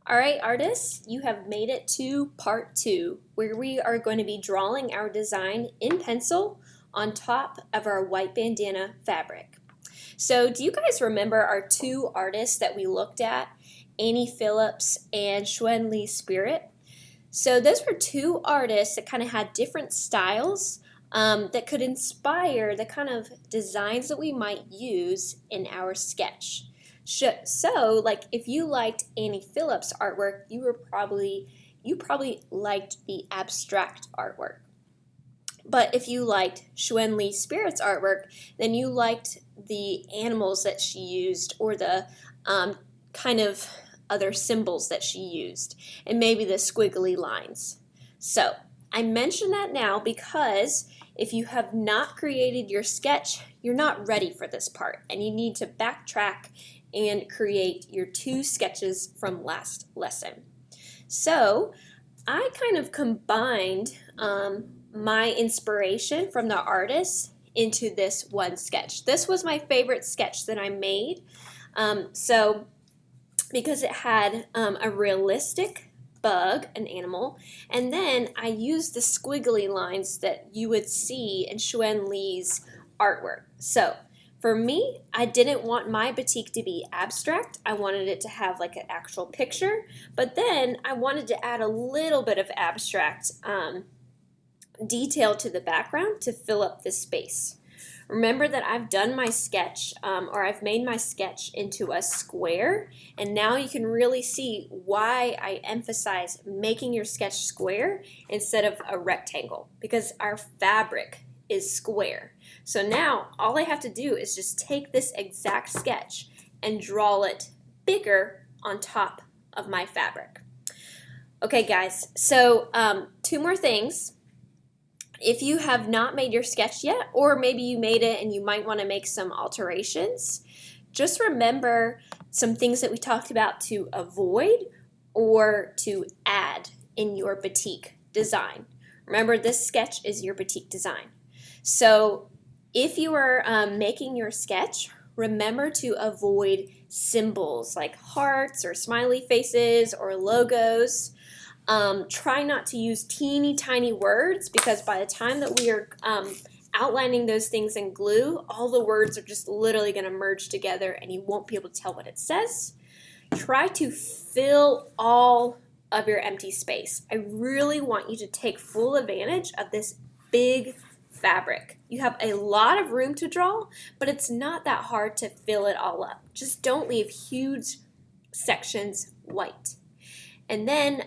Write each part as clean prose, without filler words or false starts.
All right, artists, you have made it to part 2, where we are going to be drawing our design in pencil on top of our white bandana fabric. So do you guys remember our two artists that we looked at, Annie Phillips and Xuan Lee Spirit? So those were two artists that kind of had different styles that could inspire the kind of designs that we might use in our sketch. So, like, if you liked Annie Phillips' artwork, you probably liked the abstract artwork. But if you liked Xuan Lee Spirit's artwork, then you liked the animals that she used, or the kind of other symbols that she used, and maybe the squiggly lines. So I mention that now because if you have not created your sketch, you're not ready for this part, and you need to backtrack and create your two sketches from last lesson. So I kind of combined my inspiration from the artist into this one sketch. This was my favorite sketch that I made. Because it had a realistic bug, an animal, and then I used the squiggly lines that you would see in Xuan Lee's artwork. So for me, I didn't want my batik to be abstract. I wanted it to have like an actual picture, but then I wanted to add a little bit of abstract detail to the background to fill up the space. Remember that I've done my sketch, or I've made my sketch into a square, and now you can really see why I emphasize making your sketch square instead of a rectangle, because our fabric is square. So now all I have to do is just take this exact sketch and draw it bigger on top of my fabric. Okay guys, so two more things. If you have not made your sketch yet, or maybe you made it and you might want to make some alterations, just remember some things that we talked about to avoid or to add in your batik design. Remember, this sketch is your batik design. So if you are making your sketch, remember to avoid symbols like hearts or smiley faces or logos. Try not to use teeny tiny words, because by the time that we are outlining those things in glue, all the words are just literally going to merge together and you won't be able to tell what it says. Try to fill all of your empty space. I really want you to take full advantage of this big fabric. You have a lot of room to draw, but it's not that hard to fill it all up. Just don't leave huge sections white. And then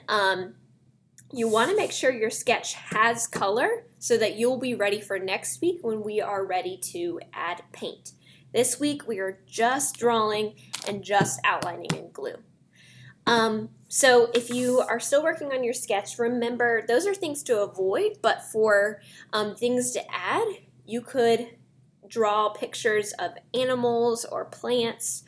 you want to make sure your sketch has color so that you'll be ready for next week when we are ready to add paint. This week we are just drawing and just outlining in glue. So if you are still working on your sketch, remember those are things to avoid, but for things to add, you could draw pictures of animals or plants.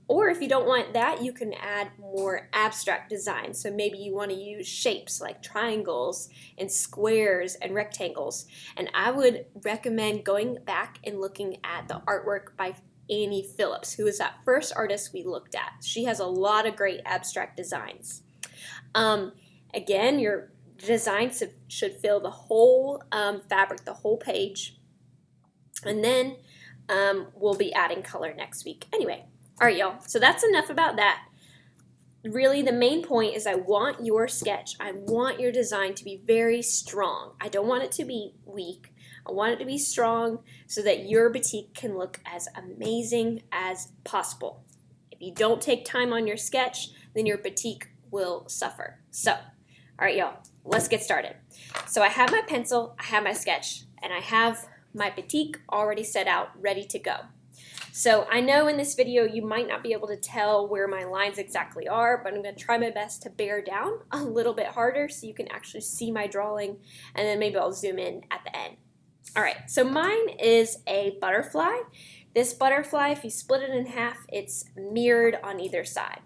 Or if you don't want that, you can add more abstract design. So maybe you want to use shapes like triangles and squares and rectangles. And I would recommend going back and looking at the artwork by Annie Phillips, who is that first artist we looked at. She has a lot of great abstract designs. Again, your design should fill the whole fabric, the whole page. And then we'll be adding color next week. Anyway. All right, y'all, so that's enough about that. Really, the main point is I want your sketch, I want your design to be very strong. I don't want it to be weak. I want it to be strong so that your batik can look as amazing as possible. If you don't take time on your sketch, then your batik will suffer. So, all right, y'all, let's get started. So I have my pencil, I have my sketch, and I have my batik already set out, ready to go. So I know in this video you might not be able to tell where my lines exactly are, but I'm going to try my best to bear down a little bit harder so you can actually see my drawing, and then maybe I'll zoom in at the end. Alright, so mine is a butterfly. This butterfly, if you split it in half, it's mirrored on either side.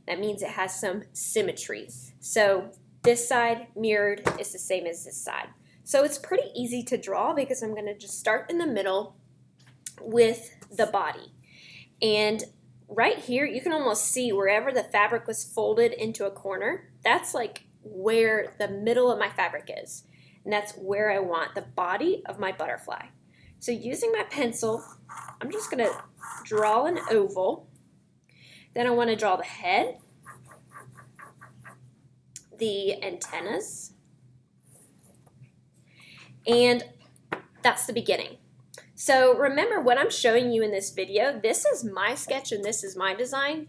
That means it has some symmetry. So this side mirrored is the same as this side. So it's pretty easy to draw because I'm going to just start in the middle with the body. And right here, you can almost see wherever the fabric was folded into a corner, that's like where the middle of my fabric is. And that's where I want the body of my butterfly. So using my pencil, I'm just going to draw an oval. Then I want to draw the head, the antennas, and that's the beginning. So remember what I'm showing you in this video, this is my sketch and this is my design.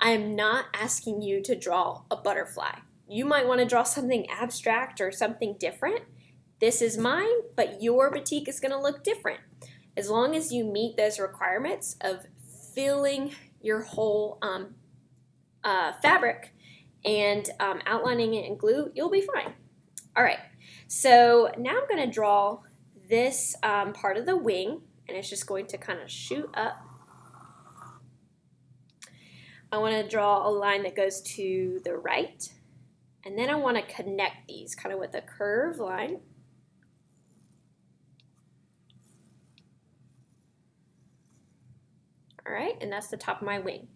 I am not asking you to draw a butterfly. You might want to draw something abstract or something different. This is mine, but your batik is going to look different. As long as you meet those requirements of filling your whole fabric and outlining it in glue, you'll be fine. All right, so now I'm going to draw this part of the wing, and it's just going to kind of shoot up. I want to draw a line that goes to the right, and then I want to connect these kind of with a curved line. All right, and that's the top of my wing.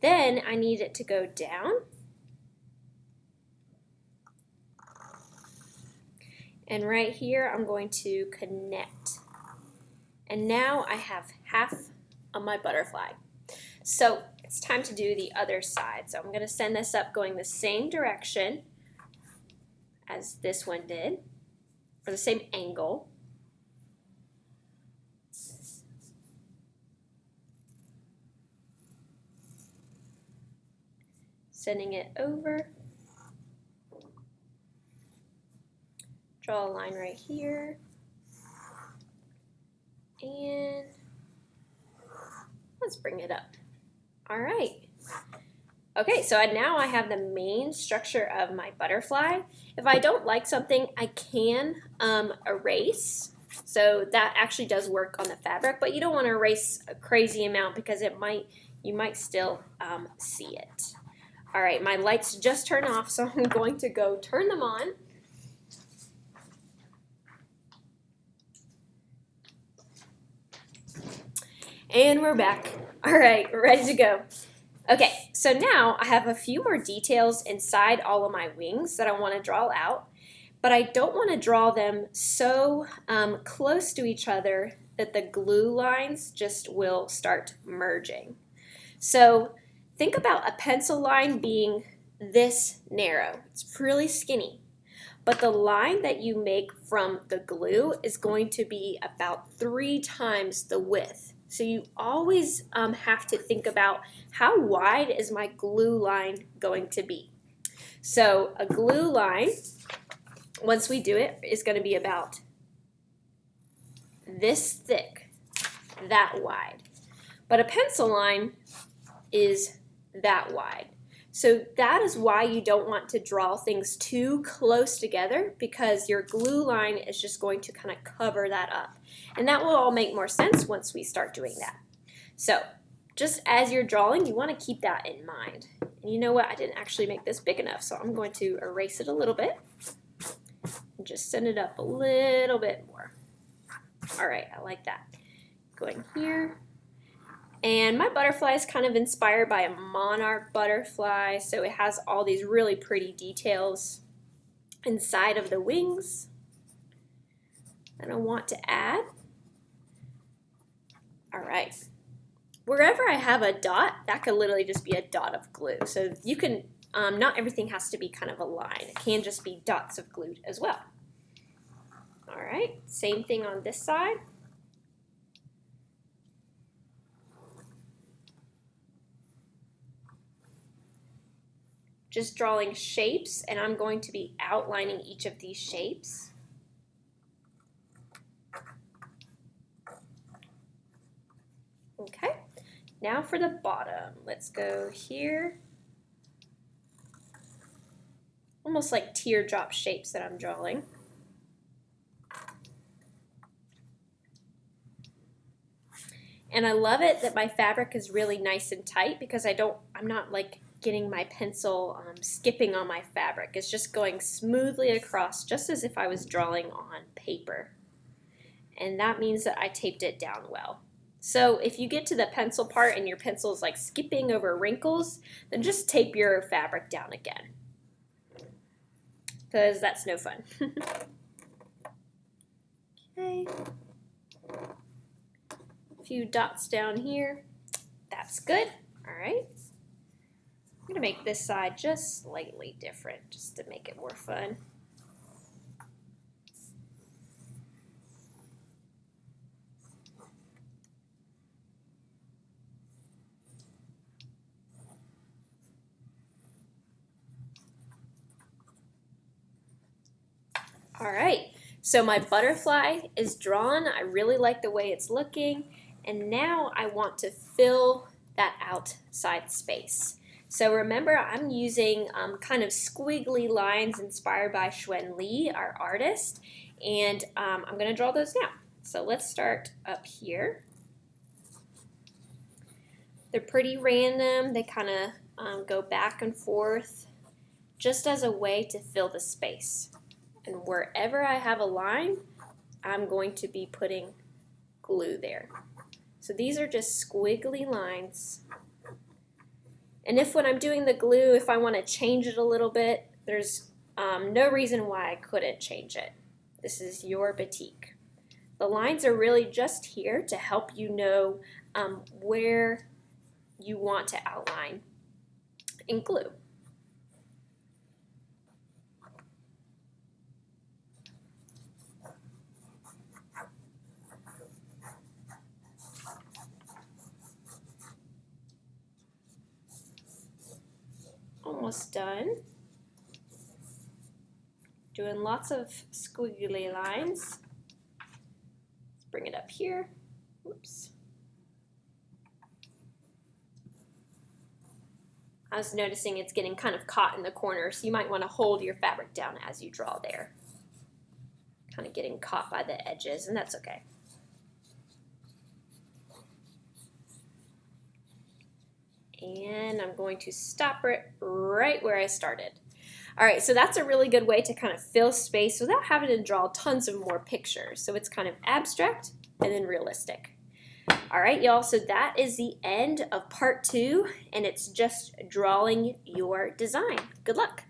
Then I need it to go down. And right here, I'm going to connect. And now I have half of my butterfly. So it's time to do the other side. So I'm going to send this up going the same direction as this one did, or the same angle. Sending it over. Draw a line right here. And let's bring it up. All right. Okay, so now I have the main structure of my butterfly. If I don't like something, I can erase. So that actually does work on the fabric, but you don't want to erase a crazy amount because you might still see it. All right, my lights just turned off, so I'm going to go turn them on. And we're back. All right, we're ready to go. Okay, so now I have a few more details inside all of my wings that I want to draw out, but I don't want to draw them so close to each other that the glue lines just will start merging. So think about a pencil line being this narrow. It's really skinny. But the line that you make from the glue is going to be about 3 times the width. So you always have to think about how wide is my glue line going to be. So a glue line, once we do it, is going to be about this thick, that wide. But a pencil line is that wide. So that is why you don't want to draw things too close together, because your glue line is just going to kind of cover that up. And that will all make more sense once we start doing that. So just as you're drawing, you want to keep that in mind. And you know what? I didn't actually make this big enough, so I'm going to erase it a little bit and just send it up a little bit more. All right, I like that. Going here. And my butterfly is kind of inspired by a monarch butterfly, so it has all these really pretty details inside of the wings that I want to add. All right. Wherever I have a dot, that could literally just be a dot of glue. So you can, not everything has to be kind of a line. It can just be dots of glue as well. All right, same thing on this side. Just drawing shapes, and I'm going to be outlining each of these shapes. Okay, now for the bottom. Let's go here. Almost like teardrop shapes that I'm drawing. And I love it that my fabric is really nice and tight, because I'm not like getting my pencil skipping on my fabric. It's just going smoothly across, just as if I was drawing on paper. And that means that I taped it down well. So if you get to the pencil part and your pencil is like skipping over wrinkles, then just tape your fabric down again, because that's no fun. Okay. A few dots down here. That's good. All right. I'm going to make this side just slightly different just to make it more fun. All right, so my butterfly is drawn. I really like the way it's looking, and now I want to fill that outside space. So remember, I'm using kind of squiggly lines inspired by Xuan Li, our artist, and I'm going to draw those now. So let's start up here. They're pretty random. They kind of go back and forth just as a way to fill the space. And wherever I have a line, I'm going to be putting glue there. So these are just squiggly lines. And if when I'm doing the glue, if I want to change it a little bit, there's no reason why I couldn't change it. This is your batik. The lines are really just here to help you know where you want to outline in glue. Almost done. Doing lots of squiggly lines. Let's bring it up here. Oops. I was noticing it's getting kind of caught in the corner, so you might want to hold your fabric down as you draw there. Kind of getting caught by the edges, and that's okay. And I'm going to stop it right where I started. All right, so that's a really good way to kind of fill space without having to draw tons of more pictures. So it's kind of abstract and then realistic. All right, y'all, so that is the end of part 2, and it's just drawing your design. Good luck.